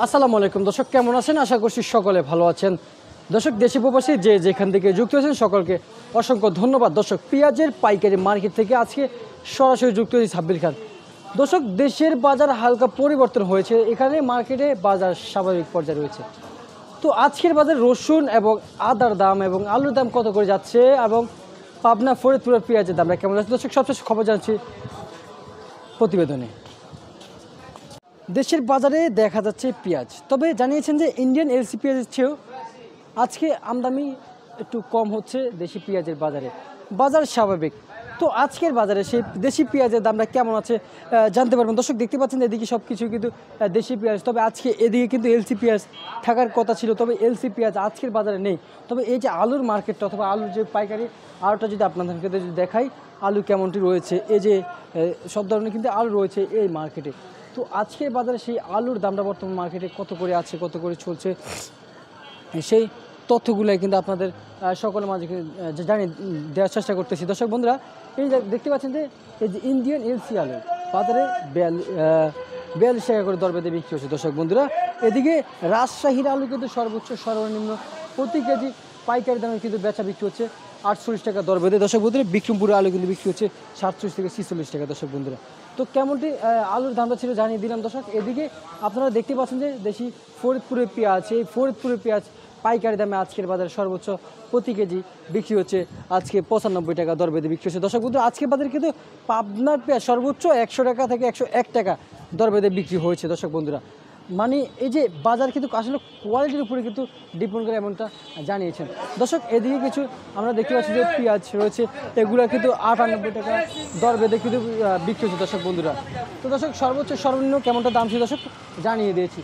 আসসালামু আলাইকুম দর্শক, কেমন আছেন? আশা করছি সকলে ভালো আছেন। দর্শক, দেশি প্রবাসী যে যেখান থেকে যুক্ত হয়েছেন সকলকে অসংখ্য ধন্যবাদ। দর্শক, পেঁয়াজের পাইকারি মার্কেট থেকে আজকে সরাসরি যুক্ত হয়েছে সাব্বির খান। দর্শক, দেশের বাজার হালকা পরিবর্তন হয়েছে, এখানে মার্কেটে বাজার স্বাভাবিক পর্যায়ে রয়েছে। তো আজকের বাজারে রসুন এবং আদার দাম এবং আলুর দাম কত করে যাচ্ছে এবং পাবনা ফরিদপুরের পেঁয়াজের দামটা কেমন যাচ্ছে, দর্শক সবচেয়ে খবর জানছি প্রতিবেদনে। দেশের বাজারে দেখা যাচ্ছে পেঁয়াজ, তবে জানিয়েছেন যে ইন্ডিয়ান এলসি পেঁয়াজের চেয়েও আজকে আমদানি একটু কম হচ্ছে দেশি পেঁয়াজের বাজারে। বাজার স্বাভাবিক। তো আজকের বাজারে সেই দেশি পেঁয়াজের দামটা কেমন আছে জানতে পারবেন। দর্শক, দেখতে পাচ্ছেন এদিকে সব কিছু কিন্তু দেশি পেঁয়াজ, তবে আজকে এদিকে কিন্তু এলসি পেঁয়াজ থাকার কথা ছিল, তবে এলসি পেঁয়াজ আজকের বাজারে নেই। তবে এই যে আলুর মার্কেটটা অথবা আলুর যে পাইকারি আলুটা যদি আপনাদেরকে যদি দেখাই, আলু কেমনটি রয়েছে, এই যে সব ধরনের কিন্তু আলু রয়েছে এই মার্কেটে। তো আজকের বাজারে সেই আলুর দামটা বর্তমান মার্কেটে কত করে আছে, কত করে চলছে, সেই তথ্যগুলাই কিন্তু আপনাদের সকলের মাঝে জানিয়ে দেওয়ার চেষ্টা করতেছি। দর্শক বন্ধুরা, এই দেখতে পাচ্ছেন যে এই যে ইন্ডিয়ান এলসি আলু বাজারে 42 টাকা করে দর বেঁধে বিক্রি হচ্ছে। দর্শক বন্ধুরা, এদিকে রাজশাহীর আলু কিন্তু সর্বোচ্চ সর্বনিম্ন প্রতি কেজি পাইকারি দামে কিন্তু বেচা বিক্রি হচ্ছে 48 টাকা দর বেঁধে। দর্শক বন্ধুরা, বিক্রমপুরের আলু কিন্তু বিক্রি হচ্ছে 37 থেকে 46 টাকা। দর্শক বন্ধুরা, তো কেমনটি আলুর দামটা ছিল জানিয়ে দিলাম। দর্শক, এদিকে আপনারা দেখতে পাচ্ছেন যে দেশি ফরিদপুরের পেঁয়াজ, এই ফরিদপুরের পেঁয়াজ পাইকারি দামে আজকের বাজারে সর্বোচ্চ প্রতি কেজি বিক্রি হচ্ছে আজকে 95 টাকা দর বেঁধে বিক্রি হচ্ছে। দর্শক বন্ধুরা, আজকের বাজারে কিন্তু পাবনার পেঁয়াজ সর্বোচ্চ 100 টাকা থেকে 101 টাকা দর বেঁধে বিক্রি হয়েছে। দর্শক বন্ধুরা, মানে এই যে বাজার কিন্তু আসলে কোয়ালিটির উপরে কিন্তু ডিপেন্ড করে এমনটা জানিয়েছেন। দর্শক, এদিকে কিছু আমরা দেখতে পাচ্ছি যে পেঁয়াজ রয়েছে, এগুলো কিন্তু 98 টাকা দর বেঁধে কিন্তু বিক্রি হচ্ছে। দর্শক বন্ধুরা, তো দর্শক সর্বোচ্চ সর্বনিম্ন কেমনটা দাম ছিল দর্শক জানিয়ে দিয়েছি।